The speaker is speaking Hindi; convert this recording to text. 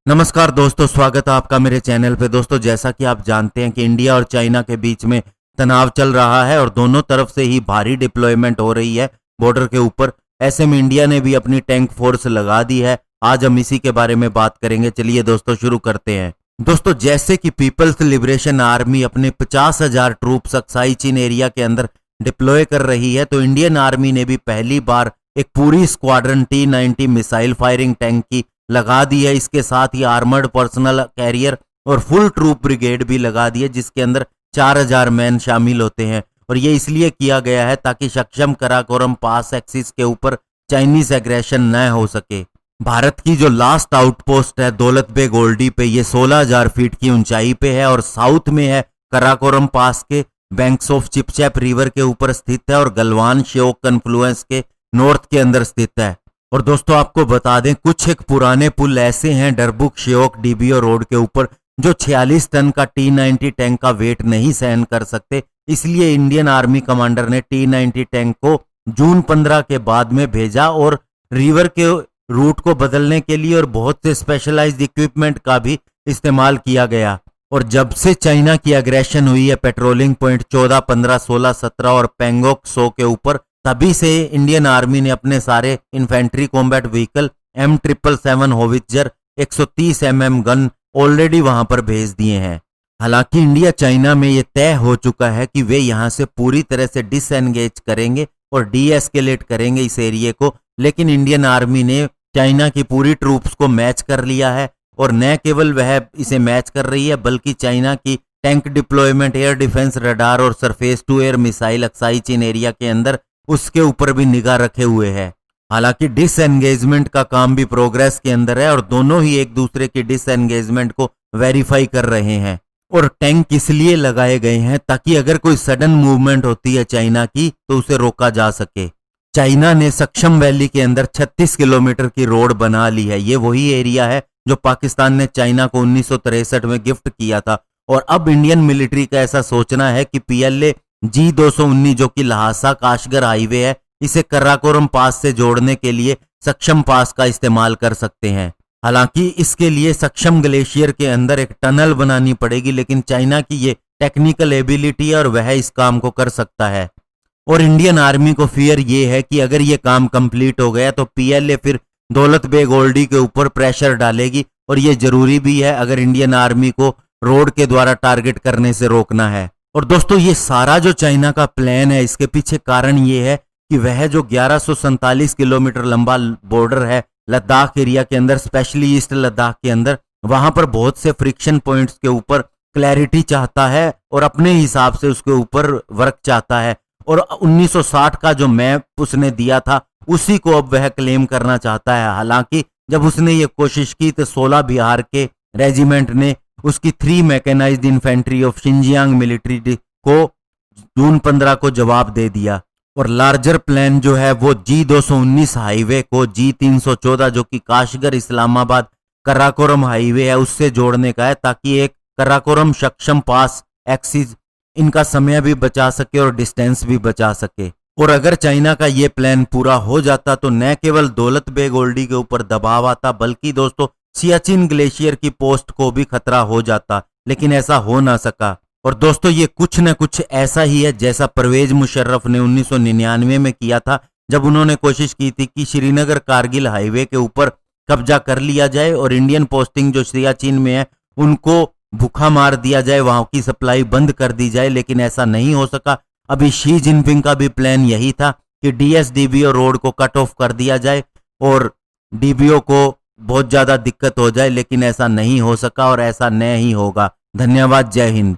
नमस्कार दोस्तों, स्वागत है आपका मेरे चैनल पे। दोस्तों, जैसा कि आप जानते हैं कि इंडिया और चाइना के बीच में तनाव चल रहा है और दोनों तरफ से ही भारी डिप्लॉयमेंट हो रही है बॉर्डर के ऊपर। ऐसे में इंडिया ने भी अपनी टैंक फोर्स लगा दी है। आज हम इसी के बारे में बात करेंगे। चलिए दोस्तों शुरू करते हैं। दोस्तों, जैसे कि पीपल्स लिबरेशन आर्मी अपने 50,000 ट्रूप्स अक्साई चीन एरिया के अंदर डिप्लॉय कर रही है, तो इंडियन आर्मी ने भी पहली बार एक पूरी squadron T-90 missile firing tank की लगा दी है। इसके साथ ही आर्मर्ड पर्सनल कैरियर और फुल ट्रूप ब्रिगेड भी लगा दी है, जिसके अंदर 4000 मैन शामिल होते हैं। और ये इसलिए किया गया है ताकि सक्षम कराकोरम पास एक्सिस के ऊपर चाइनीज एग्रेशन न हो सके। भारत की जो लास्ट आउटपोस्ट है दौलत बेग ओल्डी पे, ये 16,000 फीट की ऊंचाई पे है और साउथ में है। कराकोरम पास के बैंक्स ऑफ चिपचैप रिवर के ऊपर स्थित है और गलवान श्योक कन्फ्लुएंस के नॉर्थ के अंदर स्थित है। और दोस्तों, आपको बता दें, कुछ एक पुराने पुल ऐसे हैं डरबुक श्योक डीबीओ रोड के ऊपर जो 46 टन का T-90 टैंक का वेट नहीं सहन कर सकते। इसलिए इंडियन आर्मी कमांडर ने T-90 टैंक को जून 15 के बाद में भेजा और रिवर के रूट को बदलने के लिए और बहुत से स्पेशलाइज्ड इक्विपमेंट का भी इस्तेमाल किया गया। और जब से चाइना की एग्रेशन हुई है पेट्रोलिंग पॉइंट 14, 15, 16, 17 और पेंगोक 100 के ऊपर, तभी से इंडियन आर्मी ने अपने सारे infantry combat vehicle M777 howitzer 130 mm gun already वहां पर भेज दिए हैं। हालांकि इंडिया चाइना में यह तय हो चुका है कि वे यहां से पूरी तरह से डिसएंगेज करेंगे और डीएस्केलेट करेंगे इस एरिया को। लेकिन इंडियन आर्मी ने चाइना की पूरी ट्रूप्स को मैच कर लिया है और न केवल वह इसे मैच कर रही है, बल्कि चाइना की tank deployment, air defence radar और surface to air missile Aksai Chin area के अंदर उसके ऊपर भी निगाह रखे हुए है। हालांकि डिसएंगेजमेंट का काम भी प्रोग्रेस के अंदर है और दोनों ही एक दूसरे की डिसएंगेजमेंट को वेरीफाई कर रहे हैं। और टैंक इसलिए लगाए गए हैं ताकि अगर कोई सडन मूवमेंट होती है चाइना की तो उसे रोका जा सके। चाइना ने सक्षम वैली के अंदर 36 किलोमीटर की रोड बना ली है। ये वही एरिया है जो पाकिस्तान ने चाइना को 1963 में गिफ्ट किया था। और अब इंडियन मिलिट्री का ऐसा सोचना है कि PLA G219 जो कि लहासा काशगर हाईवे है, इसे कराकोरम पास से जोड़ने के लिए सक्षम पास का इस्तेमाल कर सकते हैं। हालांकि इसके लिए सक्षम ग्लेशियर के अंदर एक टनल बनानी पड़ेगी, लेकिन चाइना की ये टेक्निकल एबिलिटी और वह इस काम को कर सकता है। और इंडियन आर्मी को फियर ये है कि अगर ये काम कंप्लीट हो गया तो PLA फिर दौलत बेग ओल्डी के ऊपर प्रेशर डालेगी और ये जरूरी भी है अगर इंडियन आर्मी को रोड के द्वारा टारगेट करने से रोकना है। और दोस्तों, ये सारा जो चाइना का प्लान है, इसके पीछे कारण ये है कि वह जो 1147 किलोमीटर लंबा बॉर्डर है लद्दाख एरिया के अंदर, स्पेशली ईस्ट लद्दाख के अंदर, वहां पर बहुत से फ्रिक्शन पॉइंट्स के ऊपर क्लैरिटी चाहता है और अपने हिसाब से उसके ऊपर वर्क चाहता है। और 1960 का जो मैप उसने दिया था उसी को अब वह क्लेम करना चाहता है। हालांकि जब उसने ये कोशिश की तो 16 बिहार के रेजिमेंट ने उसकी 3 mechanised infantry of Xinjiang military को जून 15 को जवाब दे दिया। और लार्जर प्लान जो है वो G219 हाईवे को G314 जो कि काशगर इस्लामाबाद कराकोरम हाईवे है उससे जोड़ने का है, ताकि एक कराकोरम सक्षम पास एक्सिस इनका समय भी बचा सके और डिस्टेंस भी बचा सके। और अगर चाइना का ये प्लान पूरा हो जाता तो न केवल दौलत बेग ओल्डी के ऊपर दबाव आता, बल्कि दोस्तों सियाचिन ग्लेशियर की पोस्ट को भी खतरा हो जाता। लेकिन ऐसा हो ना सका। और दोस्तों, ये कुछ न कुछ ऐसा ही है जैसा परवेज मुशर्रफ ने 1999 में किया था, जब उन्होंने कोशिश की थी कि श्रीनगर कारगिल हाईवे के ऊपर कब्जा कर लिया जाए और इंडियन पोस्टिंग जो सियाचिन में है उनको भूखा मार दिया जाए, वहां की सप्लाई बंद कर दी जाए। लेकिन ऐसा नहीं हो सका। अभी शी जिनपिंग का भी प्लान यही था कि DSDBO रोड को कट ऑफ कर दिया जाए और DBO को बहुत ज्यादा दिक्कत हो जाए, लेकिन ऐसा नहीं हो सका और ऐसा नहीं होगा। धन्यवाद। जय हिंद।